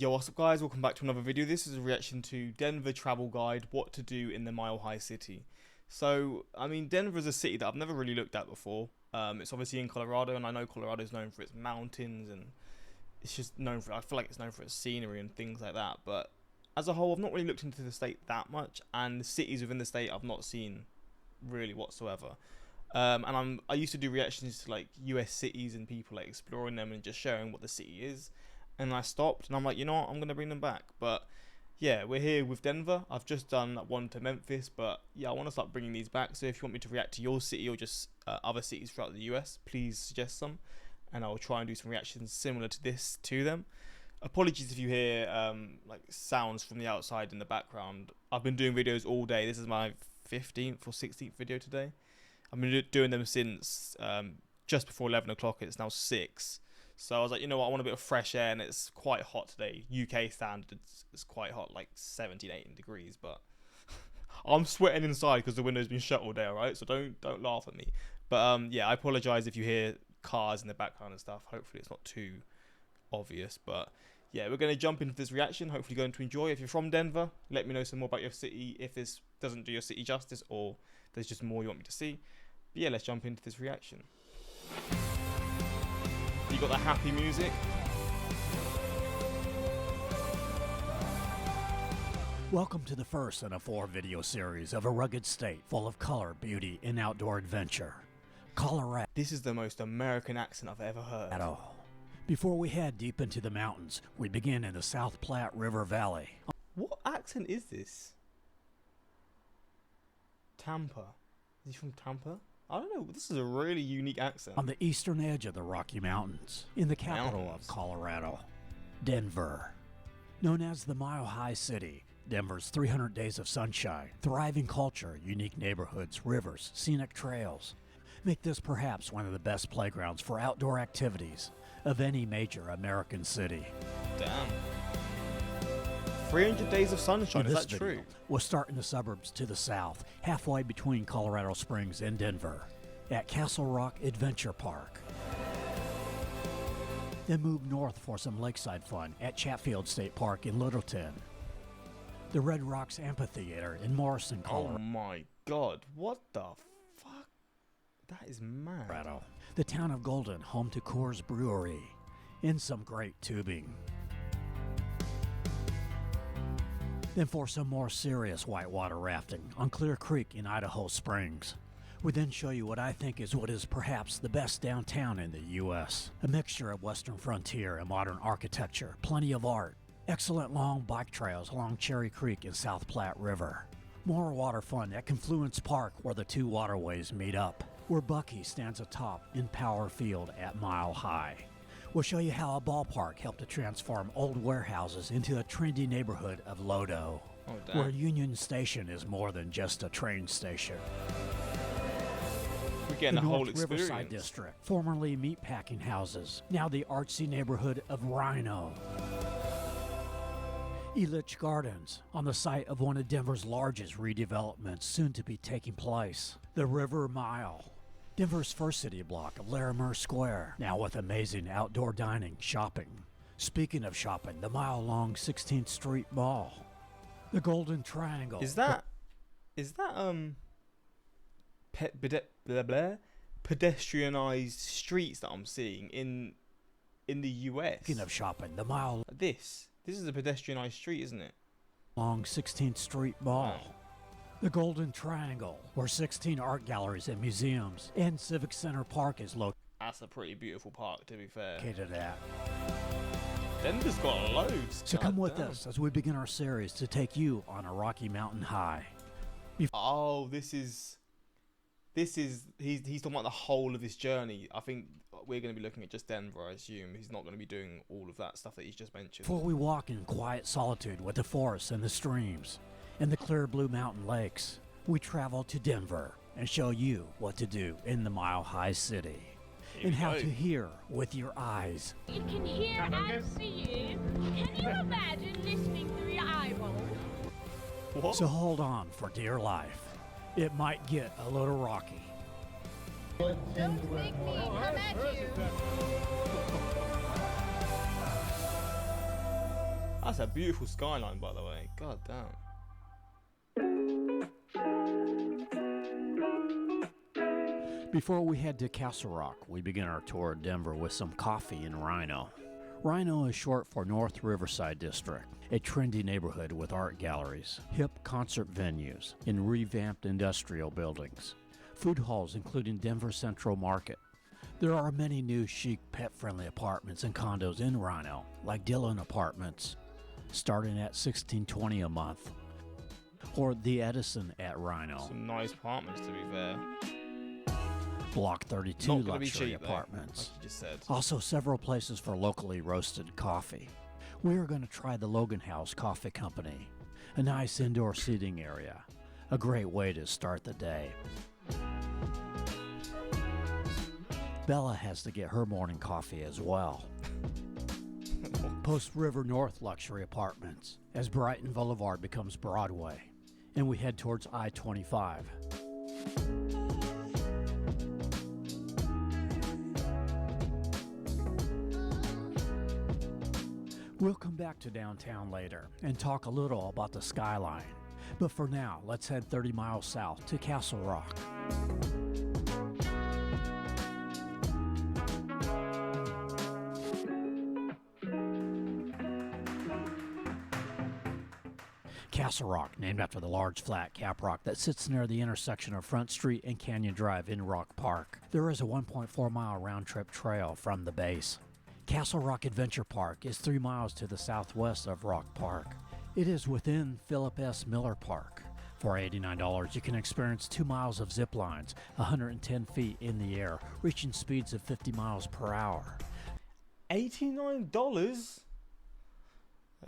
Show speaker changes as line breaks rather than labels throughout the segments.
Yo, what's up guys, welcome back to another video. This is a reaction to Denver Travel Guide, what to do in the Mile High City. So, I mean, Denver is a city that I've never really looked at before. It's obviously in Colorado, and I know Colorado is known for its mountains, and it's just known for, I feel like it's known for its scenery and things like that. But as a whole, I've not really looked into the state that much, and the cities within the state I've not seen really whatsoever. And I used to do reactions to like US cities and people like exploring them and just showing what the city is. And I stopped, and I'm like, you know what, I'm gonna bring them back. But yeah, we're here with Denver. I've just done one to Memphis, but yeah, I want to start bringing these back. So if you want me to react to your city or just other cities throughout the US, please suggest some, and I'll try and do some reactions similar to this to them. Apologies if you hear like sounds from the outside in the background. I've been doing videos all day. This is my 15th or 16th video today. I've been doing them since just before 11 o'clock. It's now 6. So I was like, you know what, I want a bit of fresh air, and it's quite hot today. UK standards, it's quite hot, like 17, 18 degrees, but I'm sweating inside because the window's been shut all day, alright? So don't laugh at me. But yeah, I apologise if you hear cars in the background and stuff. Hopefully it's not too obvious, but yeah, we're going to jump into this reaction. Hopefully you're going to enjoy. If you're from Denver, let me know some more about your city, if this doesn't do your city justice or there's just more you want me to see. But yeah, let's jump into this reaction. You got the happy music.
Welcome to the first in a 4-video series of a rugged state full of color, beauty, and outdoor adventure. Colorado.
This is the most American accent I've ever heard.
Before we head deep into the mountains, we begin in the South Platte River Valley.
What accent is this? Tampa. Is he from Tampa? I don't know. This is a really unique accent.
On the eastern edge of the Rocky Mountains, in the capital of Colorado, Denver. Known as the Mile High City, Denver's 300 days of sunshine, thriving culture, unique neighborhoods, rivers, scenic trails make this perhaps one of the best playgrounds for outdoor activities of any major American city.
Damn. 300 days of sunshine, is that true?
We'll start in the suburbs to the south, halfway between Colorado Springs and Denver, at Castle Rock Adventure Park. Then move north for some lakeside fun at Chatfield State Park in Littleton. The Red Rocks Amphitheater in Morrison, Colorado.
Oh my god, what the fuck? That is mad.
The town of Golden, home to Coors Brewery, and some great tubing. Then for some more serious whitewater rafting on Clear Creek in Idaho Springs. We then show you what I think is perhaps the best downtown in the U.S. A mixture of Western frontier and modern architecture, plenty of art, excellent long bike trails along Cherry Creek and South Platte River. More water fun at Confluence Park where the two waterways meet up, where Bucky stands atop in Power Field at Mile High. We'll show you how a ballpark helped to transform old warehouses into a trendy neighborhood of Lodo, where Union Station is more than just a train station.
We're getting the whole
North
experience.
Riverside District, formerly meatpacking houses, now the artsy neighborhood of Rhino. Elitch Gardens, on the site of one of Denver's largest redevelopments soon to be taking place, the River Mile. Denver's first city block of Larimer Square, now with amazing outdoor dining, shopping. Speaking of shopping, the mile-long 16th Street Mall. The Golden Triangle.
Is that pedestrianized streets that I'm seeing in the US?
Speaking of shopping, the mile...
This is a pedestrianized street, isn't it?
Long 16th Street Mall.
Wow.
The Golden Triangle, where 16 art galleries and museums and Civic Center Park is
That's a pretty beautiful park, to be fair.
located at.
Denver's got loads.
So come with us as we begin our series to take you on a Rocky Mountain high.
Oh, he's talking about the whole of his journey. I think we're going to be looking at just Denver, I assume. He's not going to be doing all of that stuff that he's just mentioned.
Before we walk in quiet solitude with the forests and the streams and the clear blue mountain lakes, we travel to Denver and show you what to do in the Mile High City and how to hear with your eyes.
You can hear and see you. Can you imagine listening through your eyeballs?
What?
So hold on for dear life. It might get a little rocky.
Don't make me come at you.
That's a beautiful skyline, by the way. God damn.
Before we head to Castle Rock, we begin our tour of Denver with some coffee in Rhino. Rhino is short for North Riverside District, a trendy neighborhood with art galleries, hip concert venues, and revamped industrial buildings. Food halls including Denver Central Market. There are many new chic pet-friendly apartments and condos in Rhino, like Dillon Apartments, starting at $16.20 a month, or the Edison at Rhino.
Some nice apartments, to be fair.
Block 32
Not gonna be
luxury
cheap,
apartments.
though, like you just said.
Also several places for locally roasted coffee. We are going to try the Logan House Coffee Company, a nice indoor seating area, a great way to start the day. Bella has to get her morning coffee as well. Post River North luxury apartments as Brighton Boulevard becomes Broadway, and we head towards I-25. We'll come back to downtown later and talk a little about the skyline. But for now, let's head 30 miles south to Castle Rock. Castle Rock, named after the large flat cap rock that sits near the intersection of Front Street and Canyon Drive in Rock Park. There is a 1.4 mile round trip trail from the base. Castle Rock Adventure Park is 3 miles to the southwest of Rock Park. It is within Philip S. Miller Park. For $89, you can experience 2 miles of zip lines, 110 feet in the air, reaching speeds of 50 miles per hour.
$89?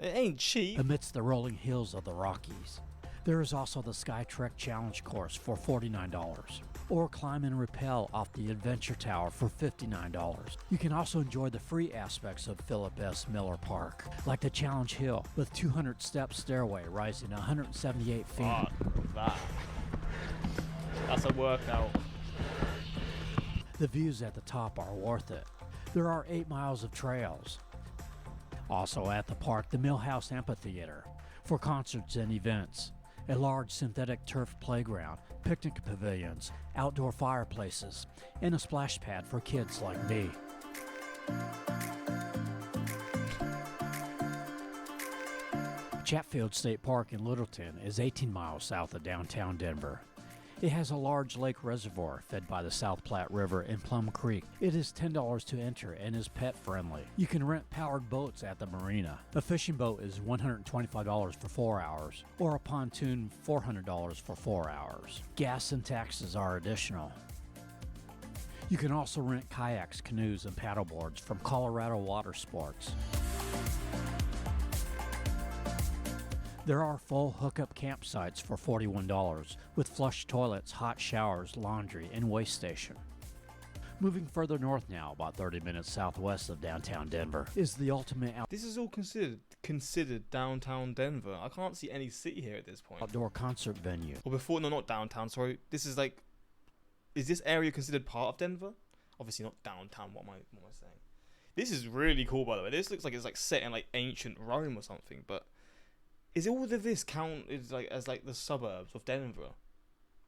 It ain't cheap.
Amidst the rolling hills of the Rockies. There is also the Sky Trek Challenge course for $49, or climb and rappel off the Adventure Tower for $59. You can also enjoy the free aspects of Philip S. Miller Park, like the Challenge Hill with 200-step stairway rising 178 feet.
Fuck that's a workout.
The views at the top are worth it. There are 8 miles of trails. Also at the park, the Millhouse Amphitheater for concerts and events. A large synthetic turf playground, picnic pavilions, outdoor fireplaces, and a splash pad for kids like me. Chatfield State Park in Littleton is 18 miles south of downtown Denver. It has a large lake reservoir fed by the South Platte River and Plum Creek. It is $10 to enter and is pet friendly. You can rent powered boats at the marina. A fishing boat is $125 for 4 hours, or a pontoon $400 for 4 hours. Gas and taxes are additional. You can also rent kayaks, canoes, and paddleboards from Colorado Water Sports. There are full hookup campsites for $41 with flush toilets, hot showers, laundry, and waste station. Moving further north now, about 30 minutes southwest of downtown Denver, is the ultimate
This is all considered downtown Denver. I can't see any city here at this point.
outdoor concert venue.
Or before, no, not downtown. Sorry, this is like, is this area considered part of Denver? Obviously not downtown. What am I saying? This is really cool, by the way. This looks like it's like set in like ancient Rome or something, but. Is all of this counted like as like the suburbs of Denver,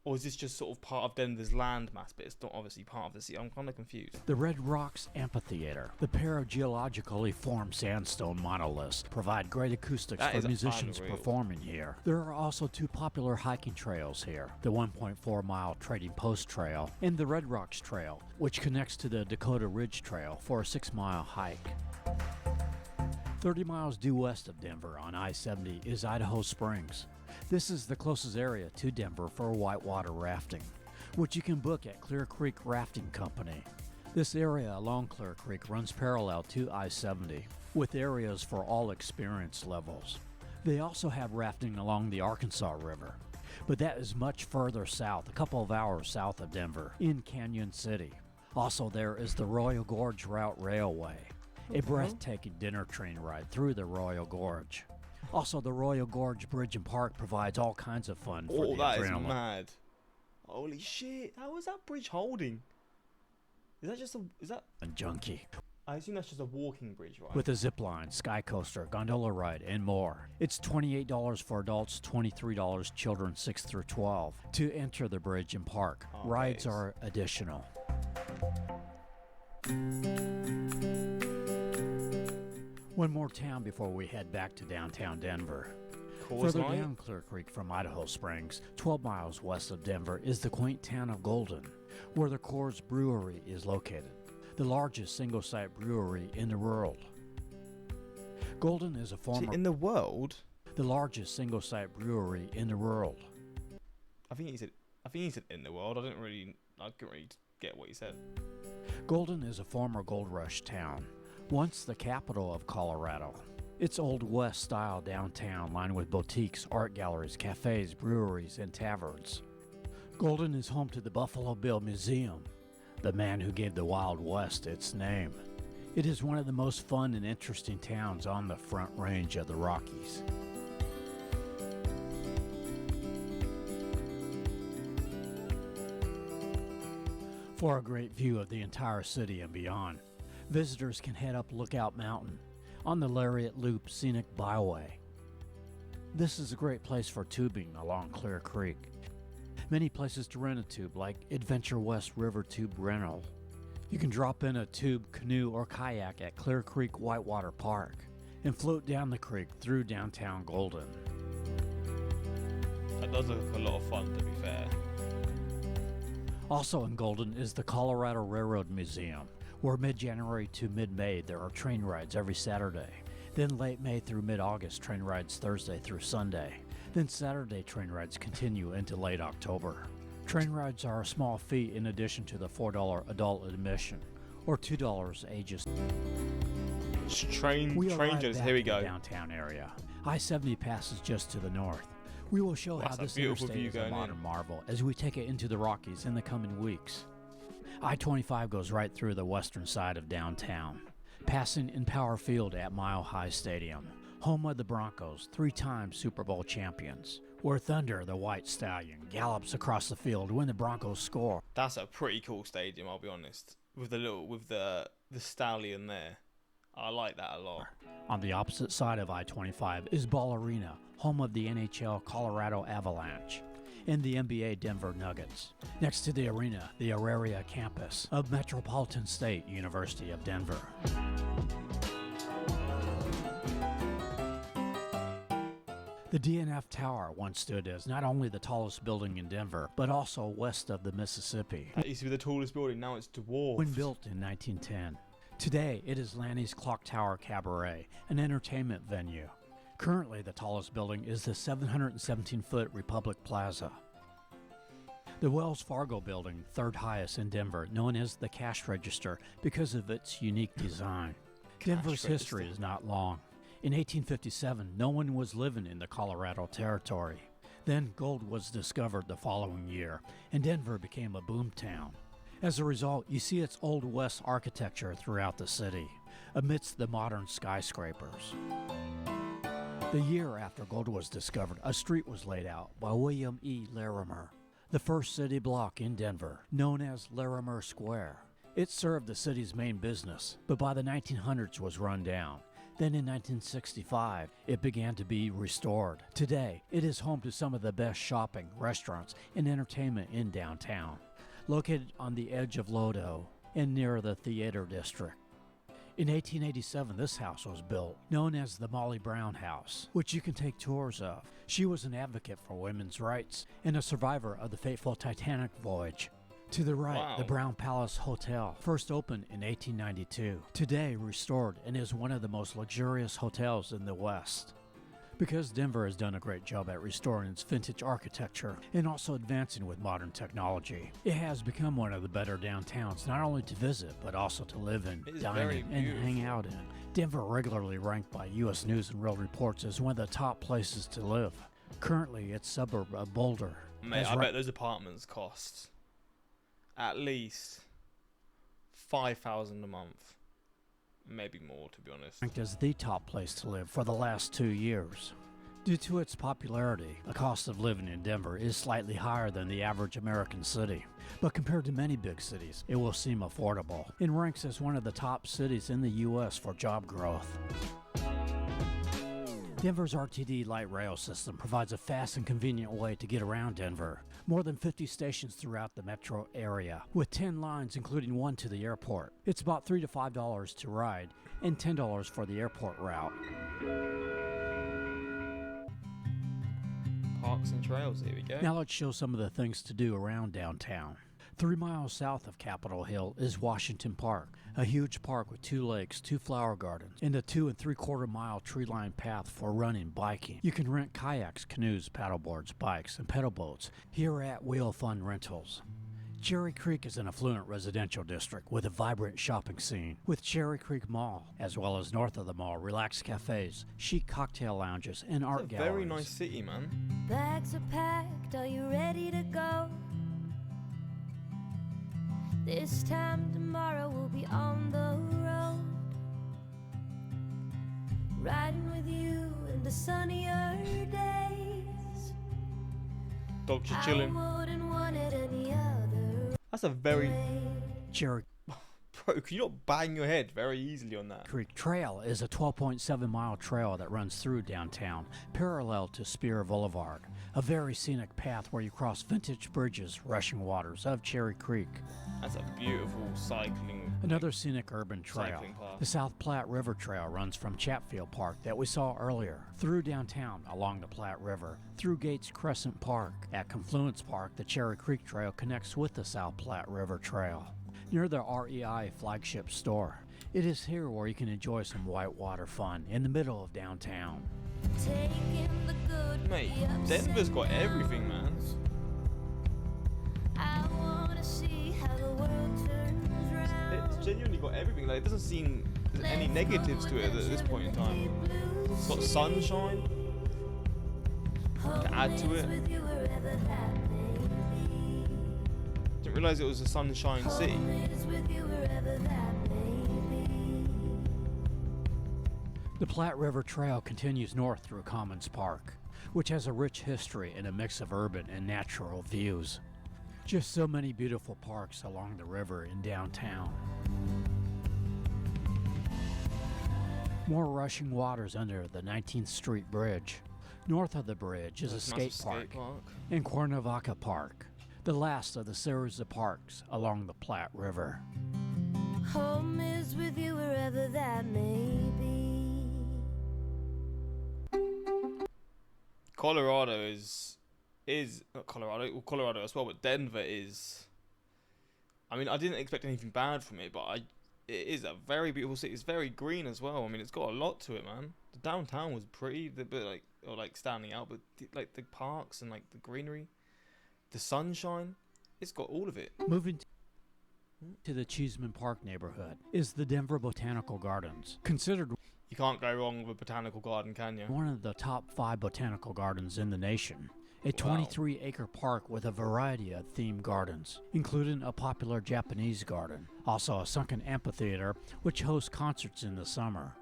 or is this just sort of part of Denver's landmass, but it's not obviously part of the city? I'm kind of confused.
The Red Rocks Amphitheater. The pair of geologically formed sandstone monoliths provide great acoustics
That
for
is
musicians
unreal.
performing here. There are also 2 popular hiking trails here, the 1.4-mile Trading Post Trail and the Red Rocks Trail, which connects to the Dakota Ridge Trail for a 6-mile hike. 30 miles due west of Denver on I-70 is Idaho Springs. This is the closest area to Denver for whitewater rafting, which you can book at Clear Creek Rafting Company. This area along Clear Creek runs parallel to I-70, with areas for all experience levels. They also have rafting along the Arkansas River, but that is much further south, a couple of hours south of Denver, in Canyon City. Also there is the Royal Gorge Route Railway, a breathtaking dinner train ride through the Royal Gorge. Also, the Royal Gorge Bridge and Park provides all kinds of fun for the
that
adrenaline.
is mad. Holy shit. How is that bridge holding? Is that just a... Is that...
And junkie.
I assume that's just a walking bridge, right?
with a zip line, sky coaster, gondola ride, and more. It's $28 for adults, $23 children 6 through 12 to enter the bridge and park.
Oh,
Rides
nice.
are additional. One more town before we head back to downtown Denver.
Coors
Further
Light?
down Clear Creek from Idaho Springs, 12 miles west of Denver, is the quaint town of Golden, where the Coors Brewery is located, the largest single-site brewery in the world. Golden is a former...
In the world?
the largest single-site brewery in the world.
I think he said in the world. I couldn't really get what he said.
Golden is a former gold rush town, once the capital of Colorado. It's Old West-style downtown lined with boutiques, art galleries, cafes, breweries, and taverns. Golden is home to the Buffalo Bill Museum, the man who gave the Wild West its name. It is one of the most fun and interesting towns on the Front Range of the Rockies. For a great view of the entire city and beyond, visitors can head up Lookout Mountain on the Lariat Loop Scenic Byway. This is a great place for tubing along Clear Creek. Many places to rent a tube, like Adventure West River Tube Rental. You can drop in a tube, canoe, or kayak at Clear Creek Whitewater Park and float down the creek through downtown Golden.
That does look like a lot of fun, to be fair.
Also in Golden is the Colorado Railroad Museum, where mid-January to mid-May there are train rides every Saturday. Then late May through mid-August, train rides Thursday through Sunday. Then Saturday train rides continue into late October. Train rides are a small fee in addition to the $4 adult admission, or $2 ages.
Train
arrived
just
back
here we
in the
go.
downtown area. I-70 passes just to the north. We will show how
That's a
this
beautiful
interstate
view
is a
going in.
modern marvel as we take it into the Rockies in the coming weeks. I-25 goes right through the western side of downtown, passing in Power Field at Mile High Stadium, home of the Broncos, 3-time Super Bowl champions, where Thunder, the white stallion, gallops across the field when the Broncos score.
That's a pretty cool stadium, I'll be honest. With the stallion there. I like that a lot.
On the opposite side of I-25 is Ball Arena, home of the NHL Colorado Avalanche and the NBA Denver Nuggets. Next to the arena, the Auraria campus of Metropolitan State University of Denver. The DNF Tower once stood as not only the tallest building in Denver, but also west of the Mississippi.
That used to be the tallest building, now it's dwarfed.
When built in 1910. Today, it is Lanny's Clock Tower Cabaret, an entertainment venue. Currently, the tallest building is the 717-foot Republic Plaza. The Wells Fargo building, third highest in Denver, known as the Cash Register because of its unique design. Denver's history is not long. In 1857, no one was living in the Colorado Territory. Then gold was discovered the following year, and Denver became a boom town. As a result, you see its Old West architecture throughout the city, amidst the modern skyscrapers. The year after gold was discovered, a street was laid out by William E. Larimer, the first city block in Denver, known as Larimer Square. It served the city's main business, but by the 1900s was run down. Then in 1965, it began to be restored. Today, it is home to some of the best shopping, restaurants, and entertainment in downtown, located on the edge of Lodo and near the Theater District. In 1887, this house was built, known as the Molly Brown House, which you can take tours of. She was an advocate for women's rights and a survivor of the fateful Titanic voyage. To the right,
Wow.
the Brown Palace Hotel, first opened in 1892, today restored and is one of the most luxurious hotels in the West. Because Denver has done a great job at restoring its vintage architecture and also advancing with modern technology, it has become one of the better downtowns not only to visit but also to live in,
It is
dine
very
in, and
beautiful.
hang out in. Denver regularly ranked by U.S. News and World Reports as one of the top places to live. Currently, its suburb of Boulder
Mate,
has
I
ra-
bet those apartments cost at least $5,000 a month. Maybe more, to be honest.
ranked as the top place to live for the last 2 years. Due to its popularity, the cost of living in Denver is slightly higher than the average American city. But compared to many big cities, it will seem affordable. It ranks as one of the top cities in the U.S. for job growth. Denver's RTD light rail system provides a fast and convenient way to get around Denver. More than 50 stations throughout the metro area, with 10 lines including one to the airport. It's about $3 to $5 to ride, and $10 for the airport route.
Parks and trails, here we go.
Now let's show some of the things to do around downtown. 3 miles south of Capitol Hill is Washington Park, a huge park with 2 lakes, 2 flower gardens, and a 2 3/4 mile tree-lined path for running, biking. You can rent kayaks, canoes, paddleboards, bikes, and pedal boats here at Wheel Fun Rentals. Cherry Creek is an affluent residential district with a vibrant shopping scene, with Cherry Creek Mall, as well as north of the mall, relaxed cafes, chic cocktail lounges, and art galleries.
Very nice city, man.
Bags are packed, are you ready to go? This time tomorrow we'll be on the road, riding with you in the sunnier days.
Dogs are chilling.
I wouldn't want it any other
That's a very...
way.
Cherry
Bro, can you not bang your head very easily on that?
Creek Trail is a 12.7 mile trail that runs through downtown, parallel to Spear Boulevard, a very scenic path where you cross vintage bridges, rushing waters of Cherry Creek.
That's a beautiful cycling...
Another scenic urban trail,
Cycling path.
the South Platte River Trail, runs from Chatfield Park that we saw earlier, through downtown along the Platte River, through Gates Crescent Park. At Confluence Park, the Cherry Creek Trail connects with the South Platte River Trail, near the REI flagship store. It is here where you can enjoy some whitewater fun in the middle of downtown.
Taking the good
Mate,
with the ups
Denver's
and
got everything, man.
downs. I wanna see how the world turns round.
It's genuinely got everything. Like, it doesn't seem there's any negatives to it at this point in time. It's got sunshine to add to it. Didn't realise it was a sunshine city.
The Platte River Trail continues north through Commons Park, which has a rich history and a mix of urban and natural views. Just so many beautiful parks along the river in downtown. More rushing waters under the 19th Street Bridge. North of the bridge is a
There's
skate
massive
park and Cuernavaca Park, the last of the series of parks along the Platte River.
Home is with you wherever that may be.
Colorado is not Colorado, well, Colorado as well, but Denver is. I mean, I didn't expect anything bad from it, but it is a very beautiful city. It's very green as well. I mean, it's got a lot to it, man. The downtown was pretty, like standing out, but like the parks and like the greenery, the sunshine, it's got all of it.
Moving to the Cheeseman Park neighborhood is the Denver Botanical Gardens, considered
You can't go wrong with a botanical garden, can you?
one of the top 5 botanical gardens in the nation. A
Wow.
23-acre park with a variety of themed gardens, including a popular Japanese garden, also a sunken amphitheater which hosts concerts in the summer,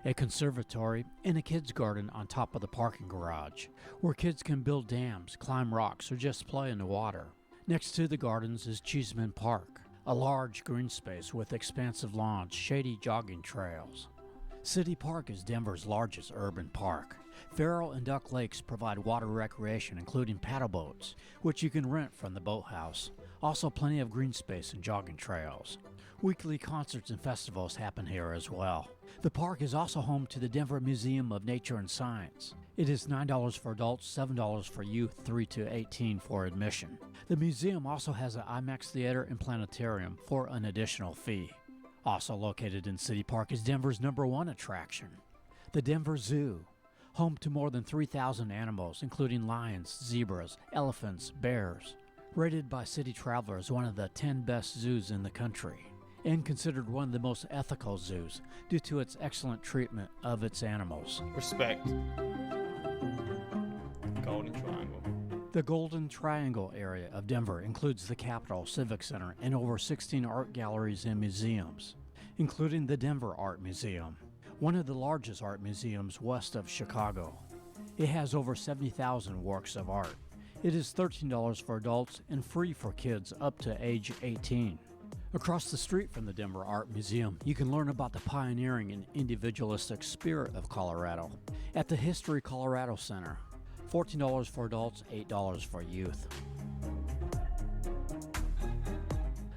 a conservatory, and a kids' garden on top of the parking garage, where kids can build dams, climb rocks, or just play in the water. Next to the gardens is Cheeseman Park, a large green space with expansive lawns, shady jogging trails. City Park is Denver's largest urban park. Farrell and Duck Lakes provide water recreation, including paddle boats, which you can rent from the boathouse. Also plenty of green space and jogging trails. Weekly concerts and festivals happen here as well. The park is also home to the Denver Museum of Nature and Science. It is $9 for adults, $7 for youth, 3 to 18 for admission. The museum also has an IMAX theater and planetarium for an additional fee. Also located in City Park is Denver's #1 attraction, the Denver Zoo, home to more than 3,000 animals, including lions, zebras, elephants, bears. Rated by City Traveler as one of the 10 best zoos in the country, and considered one of the most ethical zoos due to its excellent treatment of its animals.
Respect. Golden Triangle.
The Golden Triangle area of Denver includes the Capitol Civic Center and over 16 art galleries and museums, including the Denver Art Museum, one of the largest art museums west of Chicago. It has over 70,000 works of art. It is $13 for adults and free for kids up to age 18. Across the street from the Denver Art Museum, you can learn about the pioneering and individualistic spirit of Colorado. At the History Colorado Center, $14 for adults, $8 for youth.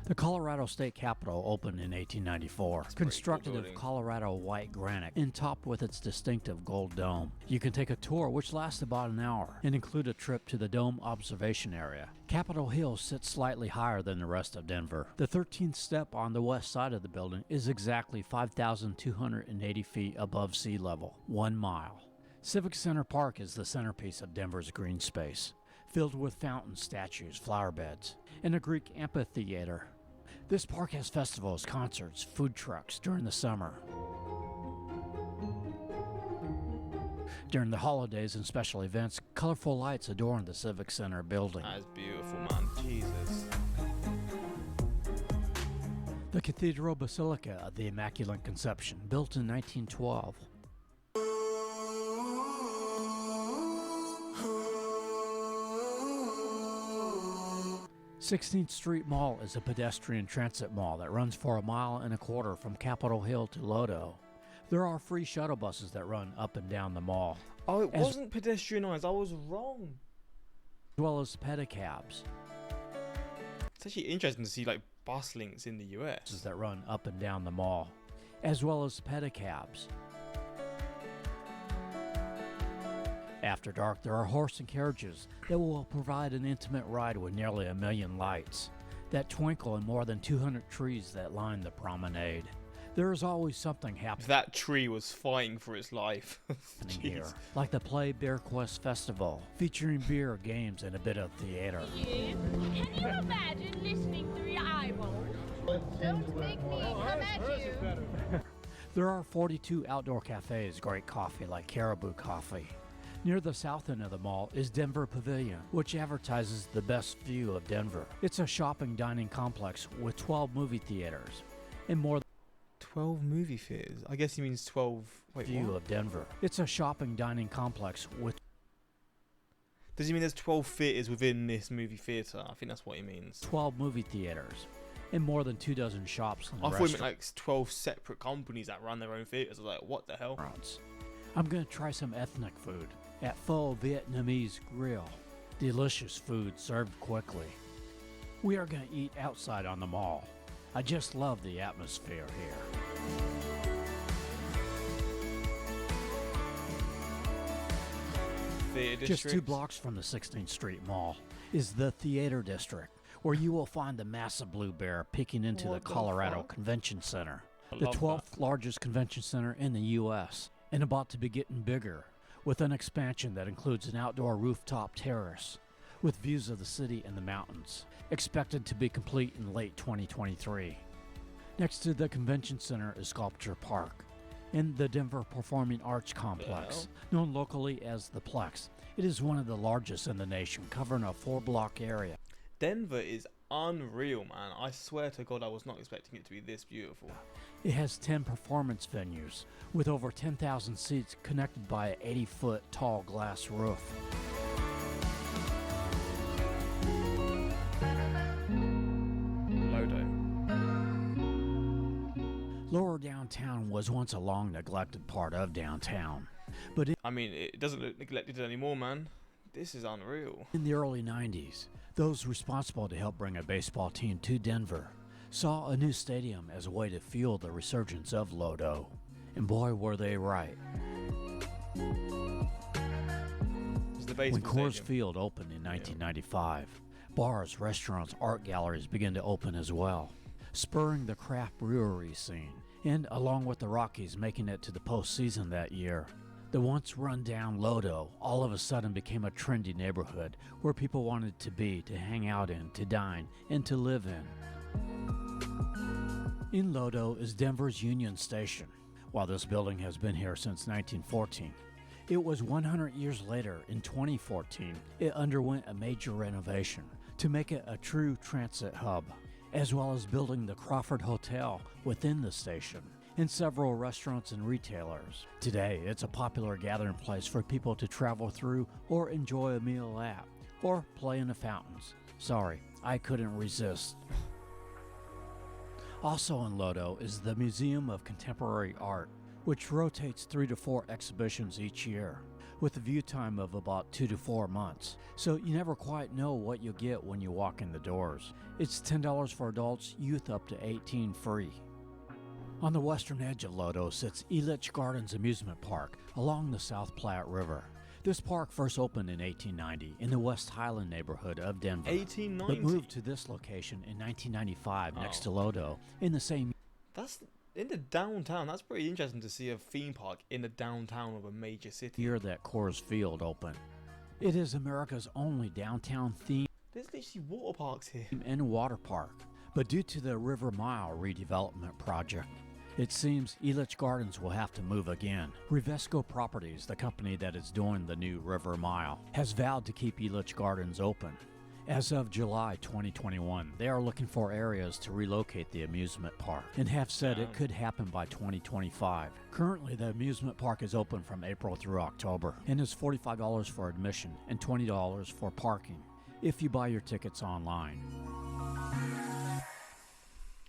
The Colorado State Capitol opened in 1894, constructed of Colorado white granite and topped with its distinctive gold dome. You can take a tour which lasts about an hour and include a trip to the dome observation area. Capitol Hill sits slightly higher than the rest of Denver. The 13th step on the west side of the building is exactly 5,280 feet above sea level, 1 mile. Civic Center Park is the centerpiece of Denver's green space, filled with fountains, statues, flower beds, and a Greek amphitheater. This park has festivals, concerts, food trucks during the summer. During the holidays and special events, colorful lights adorn the Civic Center building.
That's beautiful, man. Jesus.
The Cathedral Basilica of the Immaculate Conception, built in 1912. 16th Street Mall is a pedestrian transit mall that runs for 1.25 miles from Capitol Hill to Lodo. There are free shuttle buses that run up and down the mall.
Oh, it wasn't pedestrianised. I was wrong.
As well as pedicabs.
It's actually interesting to see like bus links in the US.
That run up and down the mall. As well as pedicabs. After dark, there are horse and carriages that will provide an intimate ride with nearly 1 million lights that twinkle in more than 200 trees that line the promenade. There is always something happening.
That tree was fighting for its life.
Here, like the Play Bear Quest Festival, featuring beer, games, and a bit of theater.
Can you imagine listening through your eyeballs? Don't make me come at you.
There are 42 outdoor cafes, great coffee like Caribou Coffee. Near the south end of the mall is Denver Pavilion, which advertises the best view of Denver. It's a shopping dining complex with 12 movie theaters and more than
12 movie theaters? I guess he means 12... Wait,
view
what?
of Denver. It's a shopping dining complex with...
Does he mean there's 12 theaters within this movie theater? I think that's what he means.
12 movie theaters and more than 24 shops and
I thought he meant like 12 separate companies that run their own theaters. I was like, what the hell?
I'm gonna try some ethnic food at Pho Vietnamese Grill. Delicious food served quickly. We are gonna eat outside on the mall. I just love the atmosphere here.
Theater
Just 2
district?
blocks from the 16th Street Mall is the Theater District, where you will find the massive Blue Bear peeking into the
What the
Colorado
fuck?
Convention Center,
I
the
love
12th largest convention center in the U.S., and about to be getting bigger, with an expansion that includes an outdoor rooftop terrace with views of the city and the mountains, expected to be complete in late 2023. Next to the convention center is Sculpture Park and the Denver Performing Arts Complex, known locally as the Plex. It is one of the largest in the nation, covering a 4-block area.
Denver is unreal, man. I swear to God, I was not expecting it to be this beautiful.
It has 10 performance venues with over 10,000 seats connected by an 80-foot tall glass roof.
Lodo.
Lower downtown was once a long neglected part of downtown, but
I mean, it doesn't look neglected anymore, man. This is unreal.
in the early 90s, those responsible to help bring a baseball team to Denver saw a new stadium as a way to fuel the resurgence of Lodo. And boy, were they right.
It's the
When
baseball
Coors
stadium.
Field opened in 1995, bars, restaurants, art galleries began to open as well, spurring the craft brewery scene, and along with the Rockies making it to the postseason that year. The once run-down Lodo all of a sudden became a trendy neighborhood where people wanted to be, to hang out in, to dine, and to live in. In Lodo is Denver's Union Station. While this building has been here since 1914, it was 100 years later, in 2014, it underwent a major renovation to make it a true transit hub, as well as building the Crawford Hotel within the station and several restaurants and retailers. Today, it's a popular gathering place for people to travel through or enjoy a meal at, or play in the fountains. Sorry, I couldn't resist. Also in Lodo is the Museum of Contemporary Art, which rotates 3 to 4 exhibitions each year, with a view time of about 2 to 4 months, so you never quite know what you'll get when you walk in the doors. It's $10 for adults, youth up to 18 free. On the western edge of Lodo sits Elitch Gardens Amusement Park along the South Platte River. This park first opened in 1890 in the West Highland neighborhood of Denver,
1890.
but moved to this location in 1995 next to Lodo in the same.
That's in the downtown. That's pretty interesting to see a theme park in the downtown of a major city.
year that Coors Field opened. It is America's only downtown theme
There's literally water parks here.
and water park, but due to the River Mile redevelopment project, it seems Elitch Gardens will have to move again. Revesco Properties, the company that is doing the new River Mile, has vowed to keep Elitch Gardens open. As of July 2021, they are looking for areas to relocate the amusement park and have said it could happen by 2025. Currently, the amusement park is open from April through October and is $45 for admission and $20 for parking if you buy your tickets online.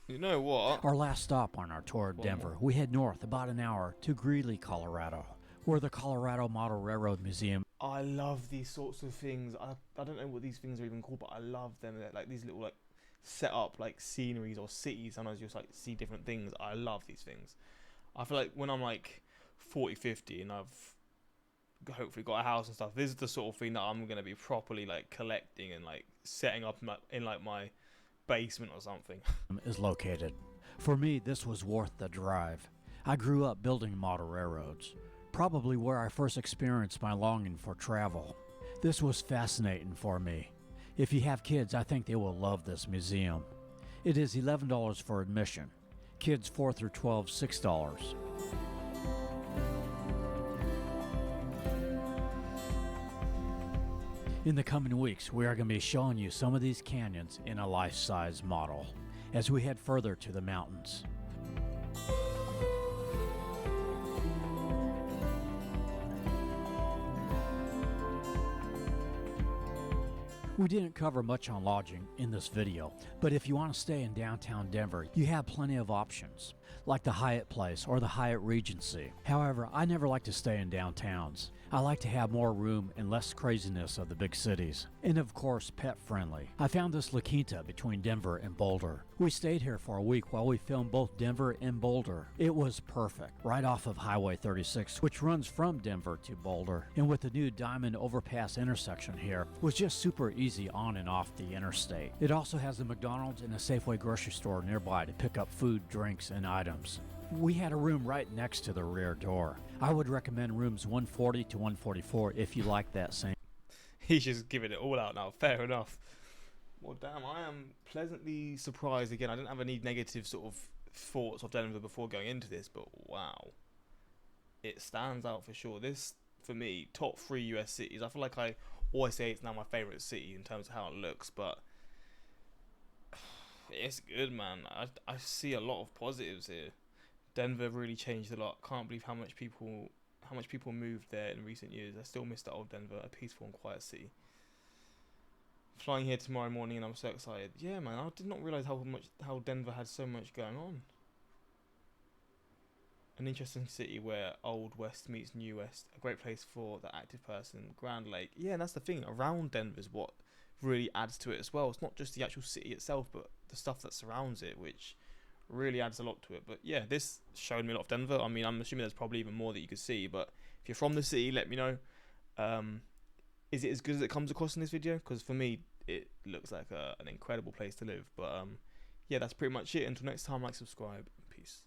You know what?
Our last stop on our tour of Denver, we head north about an hour to Greeley, Colorado, where the Colorado Model Railroad Museum.
I love these sorts of things. I don't know what these things are even called, but I love them. They're like these little like set up like sceneries or cities. Sometimes you just like see different things. I love these things. I feel like when I'm like 40, 50 and I've hopefully got a house and stuff, this is the sort of thing that I'm going to be properly like collecting and like setting up in like my basement or something.
Is located. For me, this was worth the drive. I grew up building model railroads, probably where I first experienced my longing for travel. This was fascinating for me. If you have kids, I think they will love this museum. It is $11 for admission. Kids 4 through 12, $6. In the coming weeks, we are going to be showing you some of these canyons in a life-size model as we head further to the mountains. We didn't cover much on lodging in this video, but if you want to stay in downtown Denver, you have plenty of options, like the Hyatt Place or the Hyatt Regency. However, I never like to stay in downtowns. I like to have more room and less craziness of the big cities. And of course, pet friendly. I found this La Quinta between Denver and Boulder. We stayed here for a week while we filmed both Denver and Boulder. It was perfect, right off of Highway 36, which runs from Denver to Boulder. And with the new Diamond Overpass intersection here, it was just super easy on and off the interstate. It also has a McDonald's and a Safeway grocery store nearby to pick up food, drinks, and items. We had a room right next to the rear door. I would recommend rooms 140 to 144 if you like that same.
He's just giving it all out now. Fair enough. Well, damn, I am pleasantly surprised again. I didn't have any negative sort of thoughts of Denver before going into this, but wow. It stands out for sure. This, for me, top 3 US cities. I feel like I always say it's now my favourite city in terms of how it looks, but it's good, man. I see a lot of positives here. Denver really changed a lot. Can't believe how much people moved there in recent years. I still miss the old Denver, a peaceful and quiet city. Flying here tomorrow morning and I'm so excited. Yeah, man, I did not realise how Denver had so much going on. An interesting city where Old West meets New West. A great place for the active person. Grand Lake. Yeah, and that's the thing. Around Denver is what really adds to it as well. It's not just the actual city itself, but the stuff that surrounds it, which really adds a lot to it. But yeah, this showed me a lot of Denver. I mean, I'm assuming there's probably even more that you could see, but if you're from the city, let me know. Is it as good as it comes across in this video? Because for me, it looks like an incredible place to live. But yeah, that's pretty much it. Until next time, like, subscribe, peace.